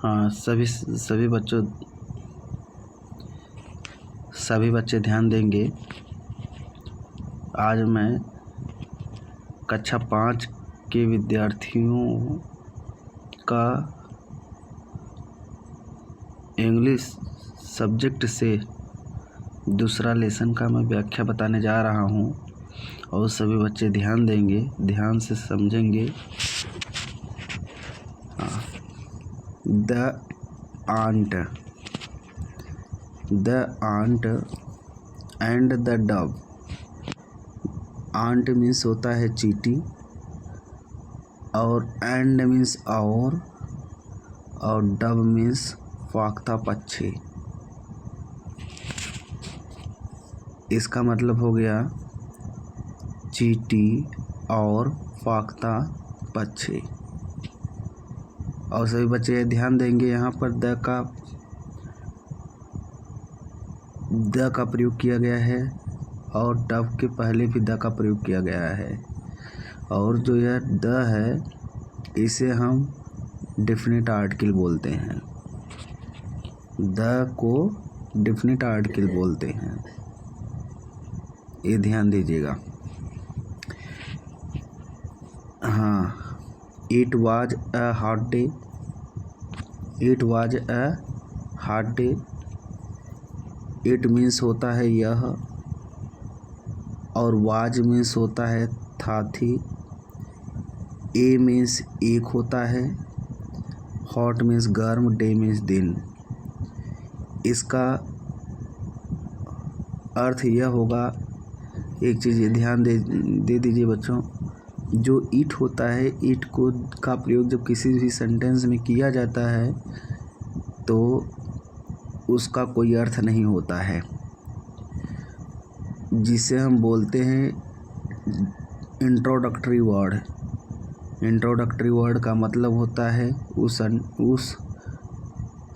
हाँ, सभी बच्चे ध्यान देंगे। आज मैं कक्षा 5 के विद्यार्थियों का इंग्लिश सब्जेक्ट से दूसरा लेसन का मैं व्याख्या बताने जा रहा हूँ और सभी बच्चे ध्यान देंगे, ध्यान से समझेंगे। The ant and the dove. Ant means होता है चींटी और एंड मीन्स और डव मीन्स फाख्ता पक्षी। इसका मतलब हो गया चींटी और फाख्ता पक्षी। और सभी बच्चे ध्यान देंगे, यहाँ पर द का प्रयोग किया गया है और डव के पहले भी द का प्रयोग किया गया है। और जो यह द है इसे हम डेफिनेट आर्टिकल बोलते हैं। द को डेफिनेट आर्टिकल बोलते हैं, ये ध्यान दीजिएगा। हाँ, it was a hot day. It was a hot day. It means होता है यह और वाज मीन्स होता है था थी। ए मीन्स एक होता है, हॉट मीन्स गर्म, डे मीन्स दिन। इसका अर्थ यह होगा, एक चीज़ ध्यान दे दीजिए बच्चों, जो इट होता है, इट को का प्रयोग जब किसी भी सेंटेंस में किया जाता है तो उसका कोई अर्थ नहीं होता है, जिसे हम बोलते हैं इंट्रोडक्टरी वर्ड। इंट्रोडक्टरी वर्ड का मतलब होता है उस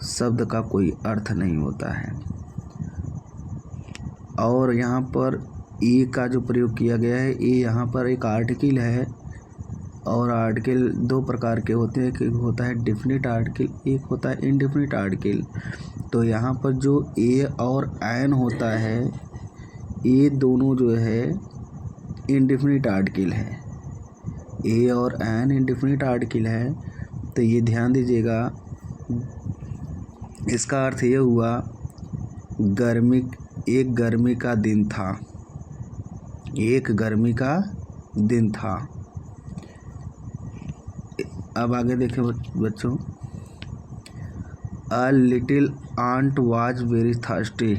शब्द का कोई अर्थ नहीं होता है। और यहाँ पर ए का जो प्रयोग किया गया है, ए यहाँ पर एक आर्टिकल है और आर्टिकल दो प्रकार के होते हैं, एक होता है डेफिनेट आर्टिकल, एक होता है इनडेफिनेट आर्टिकल। तो यहाँ पर जो ए और एन होता है, ये दोनों जो है इनडेफिनेट आर्टिकल है। ए और एन इनडेफिनेट आर्टिकल है, तो ये ध्यान दीजिएगा। इसका अर्थ ये हुआ एक गर्मी का दिन था। एक गर्मी का दिन था। अब आगे देखें बच्चों, a little ant was very thirsty.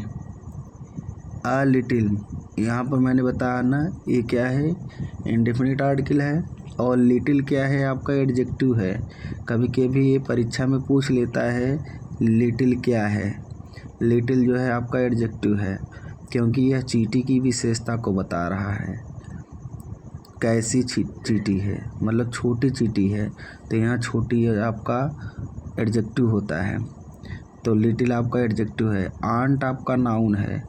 A little, यहाँ पर मैंने बताया ना, ये क्या है, इंडेफिनिट आर्टिकल है और लिटिल क्या है, आपका एडजेक्टिव है। कभी कभी ये परीक्षा में पूछ लेता है लिटिल क्या है। लिटिल जो है आपका एडजेक्टिव है, क्योंकि यह चींटी की विशेषता को बता रहा है। कैसी चींटी है, मतलब छोटी चींटी है, तो यहाँ छोटी आपका एडजेक्टिव होता है, तो लिटिल आपका एडजेक्टिव है। आंट आपका नाउन है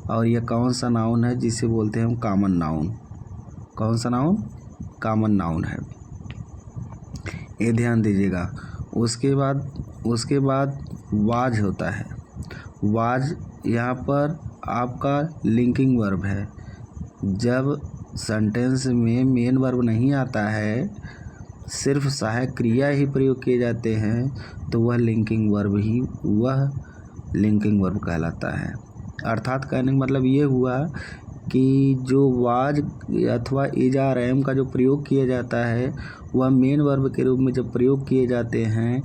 और यह कौन सा नाउन है, जिसे बोलते हैं हम कॉमन नाउन। कौन सा नाउन? कॉमन नाउन है, ये ध्यान दीजिएगा। उसके बाद वाज होता है। वाज यहाँ पर आपका लिंकिंग वर्ब है। जब सेंटेंस में मेन वर्ब नहीं आता है, सिर्फ सहायक क्रिया ही प्रयोग किए जाते हैं, तो वह लिंकिंग वर्ब कहलाता है। अर्थात कहने का मतलब ये हुआ कि जो वाज अथवा इज आर एम का जो प्रयोग किया जाता है, वह मेन वर्ब के रूप में जब प्रयोग किए जाते हैं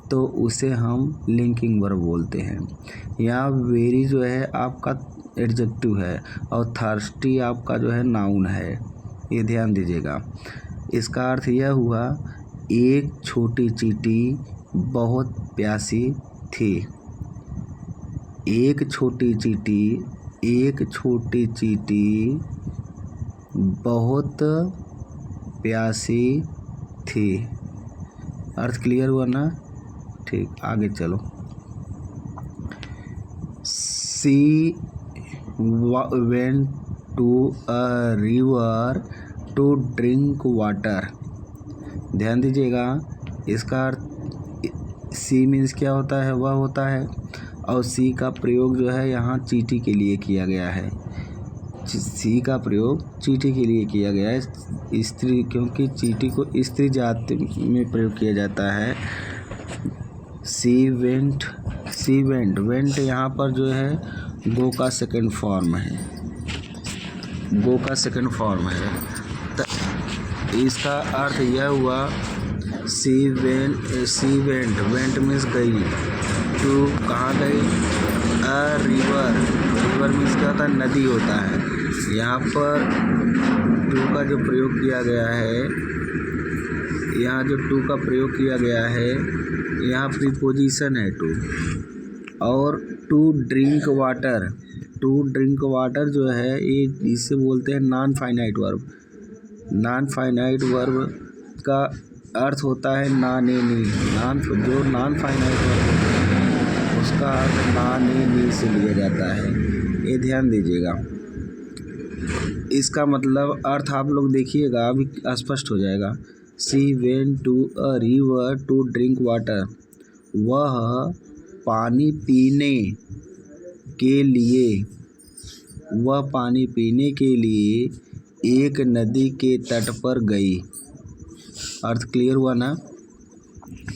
तो उसे हम लिंकिंग वर्ब बोलते हैं। यहाँ वेरी जो है आपका एडजेक्टिव है और थर्स्टी आपका जो है नाउन है, ये ध्यान दीजिएगा। इसका अर्थ यह हुआ, एक छोटी चींटी बहुत प्यासी थी। एक छोटी चींटी बहुत प्यासी थी। अर्थ क्लियर हुआ ना? ठीक, आगे चलो। She went to a river to drink water. ध्यान दीजिएगा, सी मीन्स क्या होता है, वह होता है, और सी का प्रयोग जो है यहाँ चींटी के लिए किया गया है। सी का प्रयोग चींटी के लिए किया गया है, स्त्री, क्योंकि चींटी को स्त्री जाति में प्रयोग किया जाता है। सी वेंट, वेंट यहाँ पर जो है गो का सेकंड फॉर्म है, गो का सेकंड फॉर्म है। इसका अर्थ यह हुआ सी वेंट, वेंट मीन्स गई, टू कहाँ गई, अ रिवर मीन्स क्या होता है, नदी होता है। यहाँ पर टू का जो प्रयोग किया गया है, यहाँ जो टू का प्रयोग किया गया है, यहाँ प्रीपोजिशन है टू। और टू ड्रिंक वाटर जो है ये इसे बोलते हैं non finite verb. Non finite verb का अर्थ होता है ना ने नी। जो नॉन फाइनाइट वर्ब होता है उसका अर्थ ना ने नी से लिया जाता है, ये ध्यान दीजिएगा। इसका मतलब अर्थ आप लोग देखिएगा अभी स्पष्ट हो जाएगा। She went to a river to drink water, वह पानी पीने के लिए एक नदी के तट पर गई। अर्थ क्लियर हुआ ना?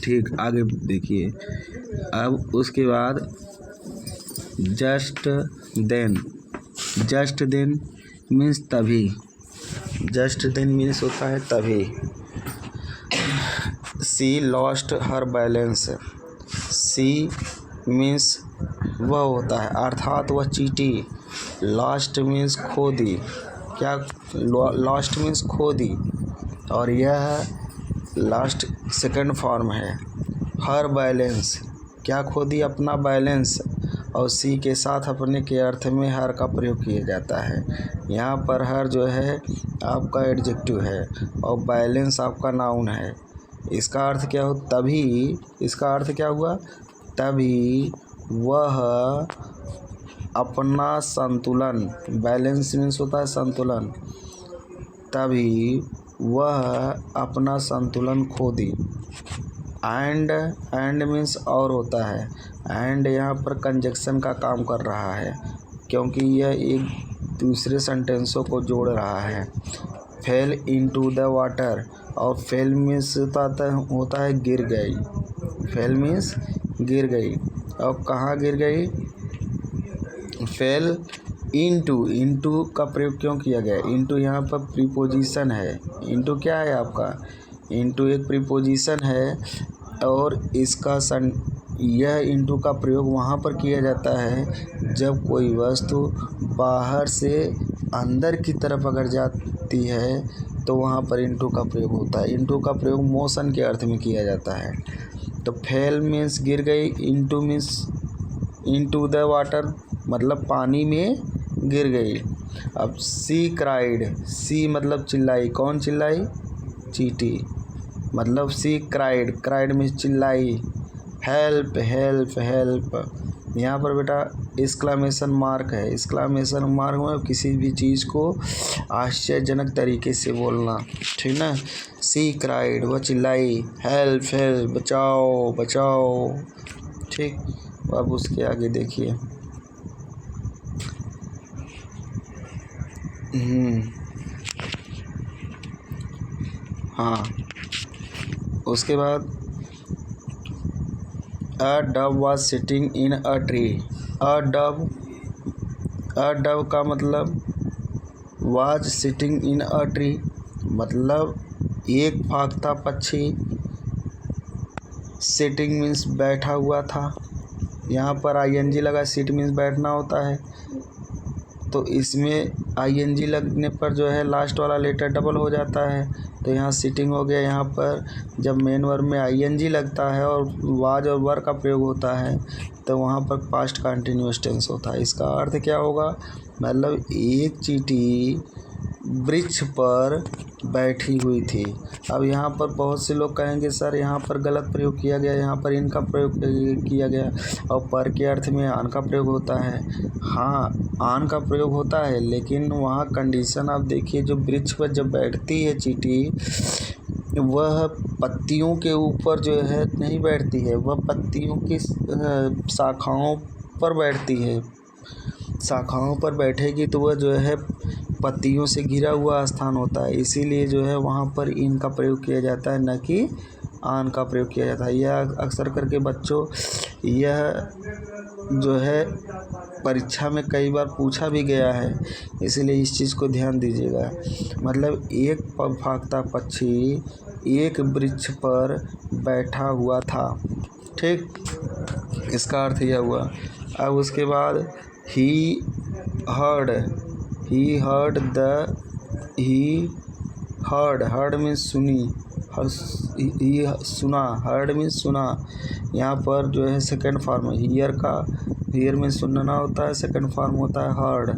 ठीक, आगे देखिए। अब उसके बाद जस्ट देन मीन्स तभी, जस्ट देन मीन्स होता है तभी। She lost her balance, she means वह होता है अर्थात वह चींटी, लॉस्ट मीन्स खो दी, क्या लॉस्ट मीन्स खो दी, और यह लास्ट सेकंड फॉर्म है। हर बैलेंस, क्या खो दी, अपना बैलेंस, और सी के साथ अपने के अर्थ में हर का प्रयोग किया जाता है। यहाँ पर हर जो है आपका एडजेक्टिव है और बैलेंस आपका नाउन है। इसका अर्थ क्या हो, तभी, इसका अर्थ क्या हुआ, तभी वह अपना संतुलन, बैलेंस मीन्स होता है संतुलन, तभी वह अपना संतुलन खो दी। एंड मीन्स और होता है, एंड यहाँ पर कंजक्शन का काम कर रहा है क्योंकि यह एक दूसरे सेंटेंसों को जोड़ रहा है। फेल इनटू द वाटर, और फेल मीन्स होता है गिर गई, फेल मीन्स गिर गई। और कहाँ गिर गई, फेल इनटू का प्रयोग क्यों किया गया, इनटू यहाँ पर प्रीपोजिशन है। इनटू क्या है आपका, इनटू एक प्रीपोजिशन है, और इसका यह इनटू का प्रयोग वहाँ पर किया जाता है जब कोई वस्तु बाहर से अंदर की तरफ अगर जाती है तो वहाँ पर इनटू का प्रयोग होता है। इनटू का प्रयोग मोशन के अर्थ में किया जाता है। तो फेल मीन्स गिर गई, into means into the water मतलब पानी में गिर गई। अब सी क्राइड, सी मतलब चिल्लाई, कौन चिल्लाई, चींटी, मतलब सी क्राइड मीन्स चिल्लाई। हेल्प हेल्प हेल्प, यहाँ पर बेटा एक्सक्लेमेशन मार्क है। एक्सक्लेमेशन मार्क में किसी भी चीज़ को आश्चर्यजनक तरीके से बोलना, ठीक ना। सी क्राइड, वह चिल्लाई, हेल्प हेल्प, बचाओ बचाओ, ठीक। अब उसके आगे देखिए, हाँ, उसके बाद a dove was sitting in a tree. A dove का मतलब was sitting in a tree, मतलब एक फाख्ता पक्षी, सिटिंग मीन्स बैठा हुआ था। यहाँ पर आईएनजी लगा, सिट मीन्स बैठना होता है, तो इसमें आईएनजी लगने पर जो है लास्ट वाला लेटर डबल हो जाता है, तो यहाँ सिटिंग हो गया। यहाँ पर जब मेन वर्ब में आईएनजी लगता है और वाज और वर का प्रयोग होता है तो वहाँ पर पास्ट कंटिन्यूअस टेंस होता है। इसका अर्थ क्या होगा, मतलब एक चींटी वृक्ष पर बैठी हुई थी। अब यहाँ पर बहुत से लोग कहेंगे सर यहाँ पर गलत प्रयोग किया गया, यहाँ पर इनका प्रयोग किया गया और पर के अर्थ में आन का प्रयोग होता है। हाँ, आन का प्रयोग होता है, लेकिन वहाँ कंडीशन आप देखिए, जो वृक्ष पर जब बैठती है चींटी वह पत्तियों के ऊपर जो है नहीं बैठती है, वह पत्तियों की शाखाओं पर बैठती है। शाखाओं पर बैठेगी तो वह जो है पत्तियों से घिरा हुआ स्थान होता है, इसीलिए जो है वहाँ पर इन का प्रयोग किया जाता है, न कि आन का प्रयोग किया जाता है। यह अक्सर करके बच्चों यह जो है परीक्षा में कई बार पूछा भी गया है, इसलिए इस चीज़ को ध्यान दीजिएगा। मतलब एक फाख्ता पक्षी एक वृक्ष पर बैठा हुआ था, ठीक, इसका अर्थ यह हुआ। अब उसके बाद ही हर्ड मीन्स सुनी, सुना, हर्ड मीन्स सुना। यहाँ पर जो है सेकंड फॉर्म हियर में सुनना होता है, सेकंड फॉर्म होता है हर्ड।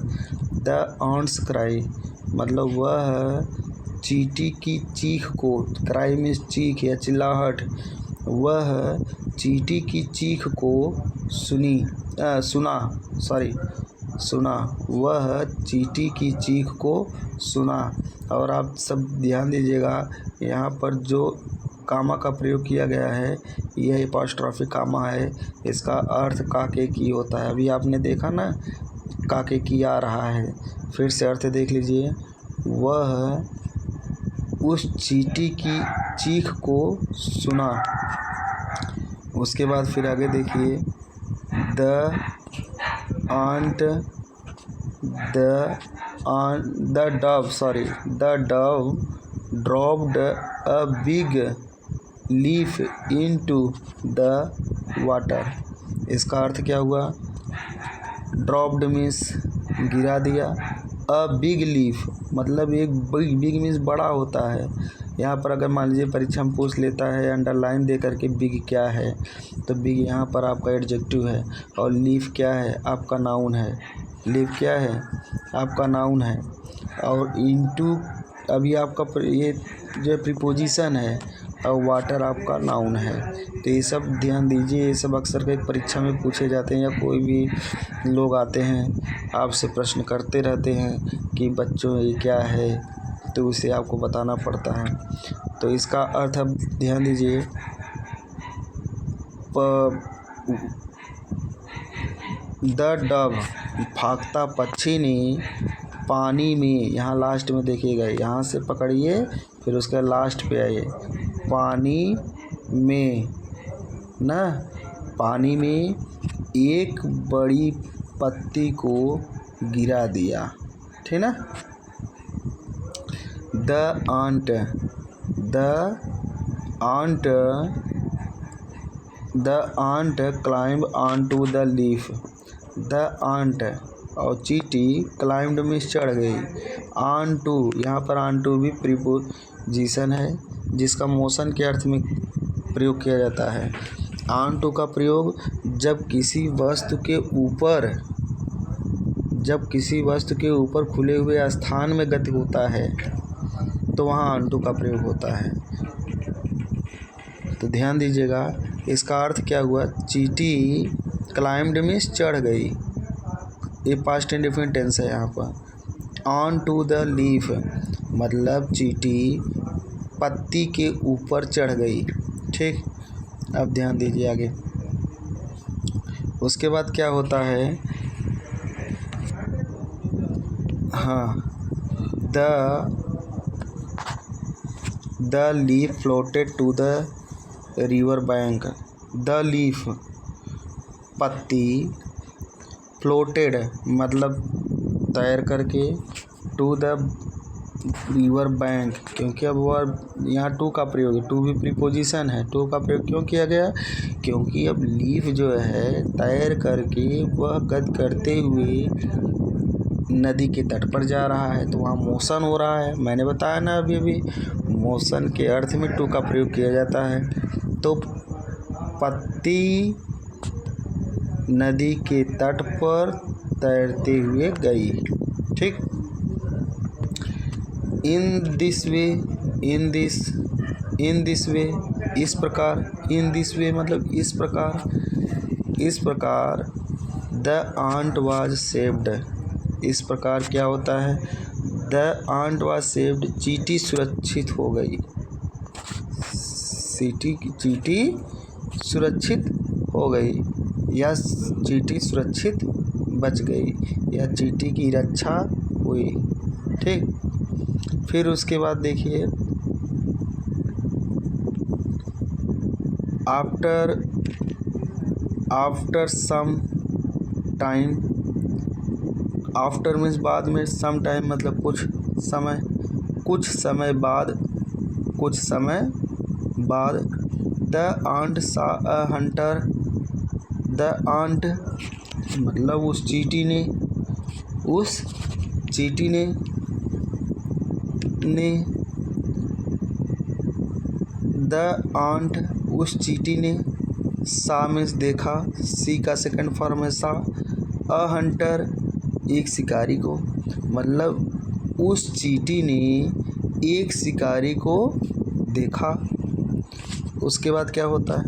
द ऑन्ट्स क्राई, मतलब वह चींटी की चीख को, क्राई मीन्स चीख या चिल्लाहट, वह चींटी की चीख को सुना, वह चींटी की चीख को सुना। और आप सब ध्यान दीजिएगा, यहाँ पर जो कामा का प्रयोग किया गया है यह एपॉस्ट्रॉफी कामा है, इसका अर्थ काके की होता है। अभी आपने देखा ना काके की आ रहा है, फिर से अर्थ देख लीजिए, वह उस चींटी की चीख को सुना। उसके बाद फिर आगे देखिए, the dove dropped a big leaf into the water। इसका अर्थ क्या हुआ? ड्रॉप्ड मीन्स गिरा दिया, अ बिग लीफ मतलब एक बिग मीन्स बड़ा होता है। यहाँ पर अगर मान लीजिए परीक्षा में पूछ लेता है अंडरलाइन दे करके बिग क्या है, तो बिग यहाँ पर आपका एडजेक्टिव है, और लीफ क्या है? आपका नाउन है। लीफ क्या है? आपका नाउन है। और इनटू अभी आपका ये जो प्रीपोजिशन है, और वाटर आपका नाउन है। तो ये सब ध्यान दीजिए, ये सब अक्सर के परीक्षा में पूछे जाते हैं, या कोई भी लोग आते हैं आपसे प्रश्न करते रहते हैं कि बच्चों ये क्या है, तो उसे आपको बताना पड़ता है। तो इसका अर्थ अब ध्यान दीजिए, द डव फाख्ता पक्षी ने पानी में, यहाँ लास्ट में देखिएगा, यहाँ से पकड़िए फिर उसके लास्ट पे आइए, पानी में एक बड़ी पत्ती को गिरा दिया, ठीक ना। The ant climb onto the leaf। The ant और चींटी क्लाइंब्ड में चढ़ गई, onto यहाँ पर onto भी प्रीपोजिशन है, जिसका मोशन के अर्थ में प्रयोग किया जाता है। onto का प्रयोग जब किसी वस्तु के ऊपर खुले हुए स्थान में गति होता है तो वहाँ onto का प्रयोग होता है। तो ध्यान दीजिएगा, इसका अर्थ क्या हुआ? चींटी क्लाइंब्ड मीन्स चढ़ गई, ये पास्ट इंडेफिनिट टेंस है यहाँ पर। ऑन टू द लीफ मतलब चींटी पत्ती के ऊपर चढ़ गई, ठीक। अब ध्यान दीजिए आगे, उसके बाद क्या होता है? हाँ, the leaf floated to the river bank. The leaf पत्ती, फ्लोटेड मतलब तैर करके, टू द रिवर बैंक, क्योंकि अब वह यहाँ टू का प्रयोग है, टू भी प्रीपोजिशन है। टू का प्रयोग क्यों किया गया? क्योंकि अब लीफ जो है तैर करके वह गति करते हुए नदी के तट पर जा रहा है, तो वहाँ मोशन हो रहा है। मैंने बताया ना अभी मोशन के अर्थ में टू का प्रयोग किया जाता है। तो पत्ती नदी के तट पर तैरते हुए गई, ठीक। इन दिस वे इस प्रकार, इन दिस वे मतलब इस प्रकार द आंट वाज सेव्ड। इस प्रकार क्या होता है? द आंट वाज सेव्ड, चींटी सुरक्षित हो गई। चींटी सुरक्षित हो गई या चींटी सुरक्षित बच गई या चींटी की रक्षा हुई। ठीक, फिर उसके बाद देखिए after some time. After means बाद में, सम टाइम मतलब कुछ समय, कुछ समय बाद द आंट सा अ हंटर। द आंट मतलब उस चींटी ने द आंट उस चींटी ने, सा मीन्स देखा, सी का सेकंड फॉर्म है सा, अ हंटर एक शिकारी को, मतलब उस चींटी ने एक शिकारी को देखा। उसके बाद क्या होता है,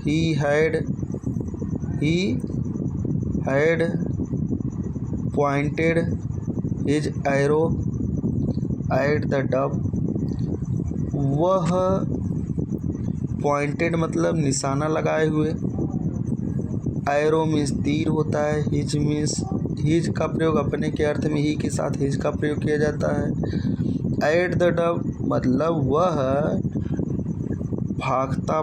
he had pointed his arrow at the dub. वह पॉइंटेड मतलब निशाना लगाए हुए, एरो मीन्स तीर होता है, हिज का प्रयोग अपने के अर्थ में ही के साथ हिज का प्रयोग किया जाता है। एट द डब मतलब वह भागता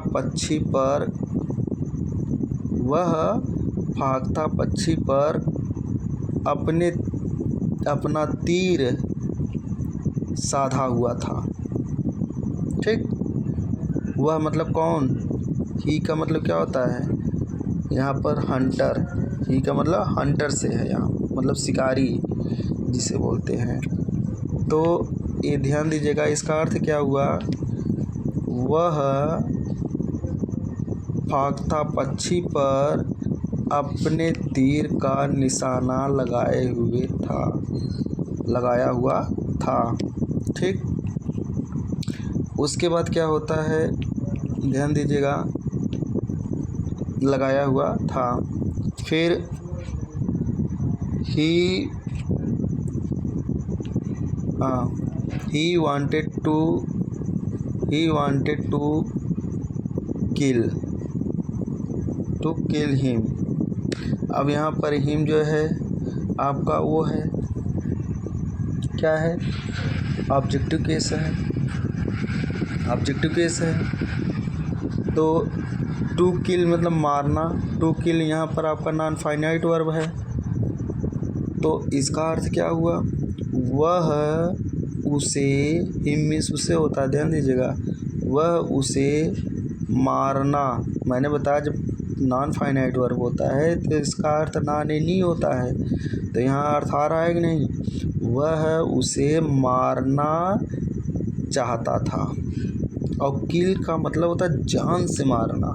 पक्षी पर अपना तीर साधा हुआ था। ठीक, वह मतलब कौन, ही का मतलब क्या होता है यहाँ पर, हंटर। ही का मतलब हंटर से है, यहाँ मतलब शिकारी जिसे बोलते हैं। तो ये ध्यान दीजिएगा, इसका अर्थ क्या हुआ, वह भागता पक्षी पर अपने तीर का निशाना लगाया हुआ था। ठीक, उसके बाद क्या होता है, ध्यान दीजिएगा, लगाया हुआ था। फिर he wanted to kill him। अब यहाँ पर हिम जो है आपका वो है, क्या है, ऑब्जेक्टिव केस है। तो टू किल मतलब मारना, टू किल यहाँ पर आपका नॉन फाइनाइट वर्ब है। तो इसका अर्थ क्या हुआ, वह उसे, हिम मीन्स उसे होता है, ध्यान दीजिएगा, वह उसे मारना, मैंने बताया जब नॉन फाइनाइट वर्ब होता है तो इसका अर्थ नॉन नहीं होता है, तो यहाँ अर्थ आ रहा है कि नहीं, वह उसे मारना चाहता था। और किल का मतलब होता है जान से मारना,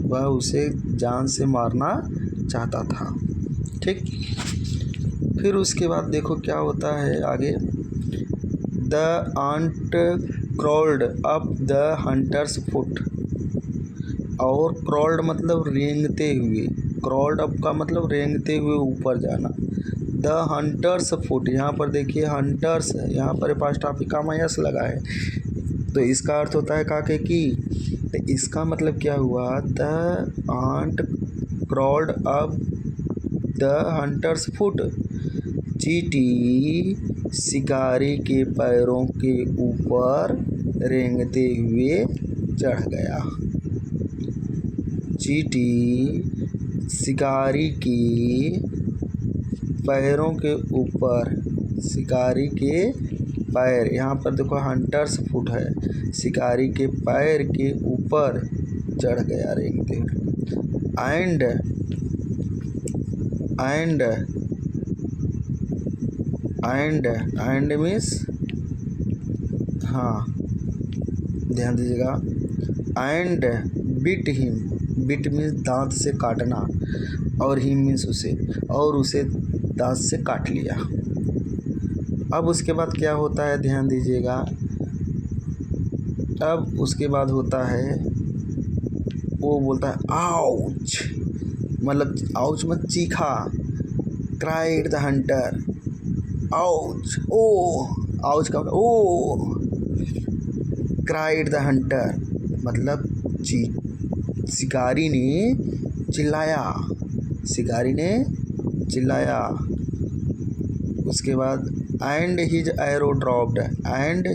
वह उसे जान से मारना चाहता था। ठीक, फिर उसके बाद देखो क्या होता है आगे, the ant crawled up the hunter's foot. और क्रॉल्ड मतलब रेंगते हुए, क्रॉल्ड अप का मतलब रेंगते हुए ऊपर जाना। द हंटर्स फुट, यहाँ पर देखिए हंटर्स है, यहाँ पर पास्टाफी का यस लगा है, तो इसका अर्थ होता है काके की। तो इसका मतलब क्या हुआ, the ant crawled up the hunter's foot, चींटी शिकारी के पैरों के ऊपर रेंगते हुए चढ़ गया। चींटी शिकारी के पैरों के ऊपर, शिकारी के पैर, यहाँ पर देखो हंटर्स फुट है, शिकारी के पैर के ऊपर चढ़ गया रेंगते। एंड मीन्स, हाँ ध्यान दीजिएगा, and bit him, bit means दांत से काटना, और हिम मीन्स उसे, और उसे दांत से काट लिया। अब उसके बाद क्या होता है, ध्यान दीजिएगा, अब उसके बाद होता है, वो बोलता है आउच, मतलब आउच मत चीखा, cried the hunter, ouch, oh, ouch का ओ, क्राइड द हंटर, मतलब शिकारी ने चिल्लाया, शिकारी ने चिल्लाया। उसके बाद and his arrow dropped, and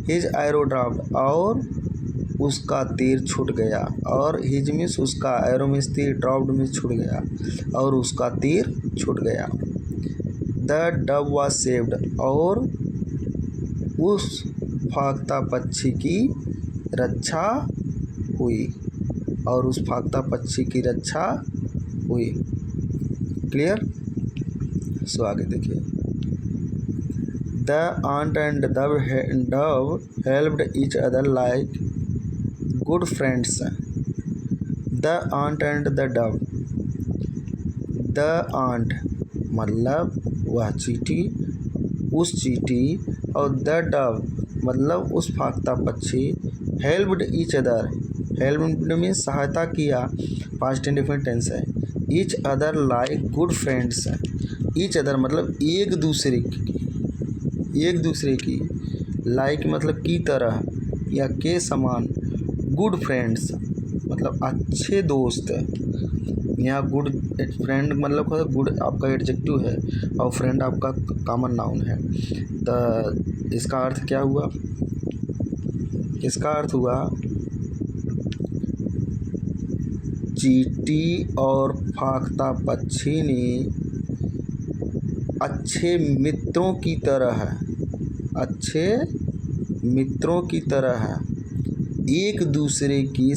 his arrow dropped, और उसका तीर छूट गया, और हिज मिस उसका, एरो मिस तीर, ड्रॉप्ड मिस छूट गया, और उसका तीर छूट गया। द डव वाज सेव्ड, और उस फाख्ता पक्षी की रक्षा हुई, और उस फाख्ता पक्षी की रक्षा हुई। क्लियर? सो आगे देखिए। The ant and dove helped each other like good friends. The ant and the dove, the ant मतलब वह चींटी, उस चींटी, और द डव मतलब उस फाख्ता पक्षी, हेल्प्ड ईच अदर, हेल्प्ड में सहायता किया, पास्ट इंडेफिनिट टेंस है, each other like good friends. Each other मतलब एक दूसरे की, लाइक मतलब की तरह या के समान, गुड फ्रेंड्स मतलब अच्छे दोस्त। यहाँ गुड फ्रेंड मतलब गुड आपका एडजेक्टिव है और फ्रेंड आपका कॉमन नाउन है। तो इसका अर्थ क्या हुआ? इसका अर्थ हुआ चींटी और फाख्ता पक्षी ने अच्छे मित्रों की तरह एक दूसरे की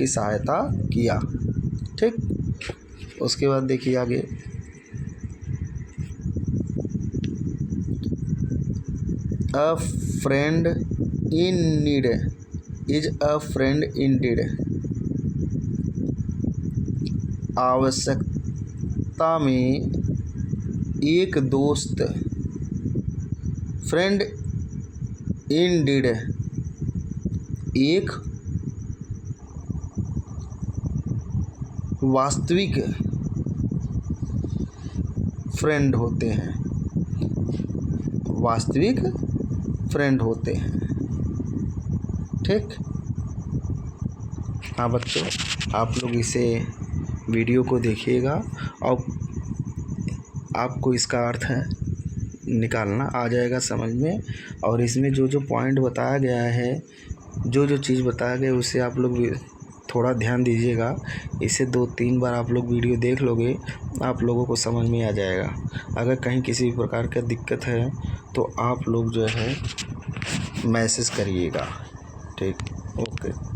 सहायता किया। ठीक, उसके बाद देखिए आगे। अ friend in need is a friend Indeed. आवश्यकता में एक दोस्त, फ्रेंड इंडीड एक वास्तविक फ्रेंड होते हैं, ठीक। हाँ बच्चों, आप लोग इसे वीडियो को देखिएगा और आपको इसका अर्थ निकालना आ जाएगा समझ में। और इसमें जो जो पॉइंट बताया गया है, जो चीज़ बताया गया है, उसे आप लोग थोड़ा ध्यान दीजिएगा। इसे 2-3 बार आप लोग वीडियो देख लोगे, आप लोगों को समझ में आ जाएगा। अगर कहीं किसी भी प्रकार का दिक्कत है तो आप लोग जो है मैसेज करिएगा। ठीक, ओके।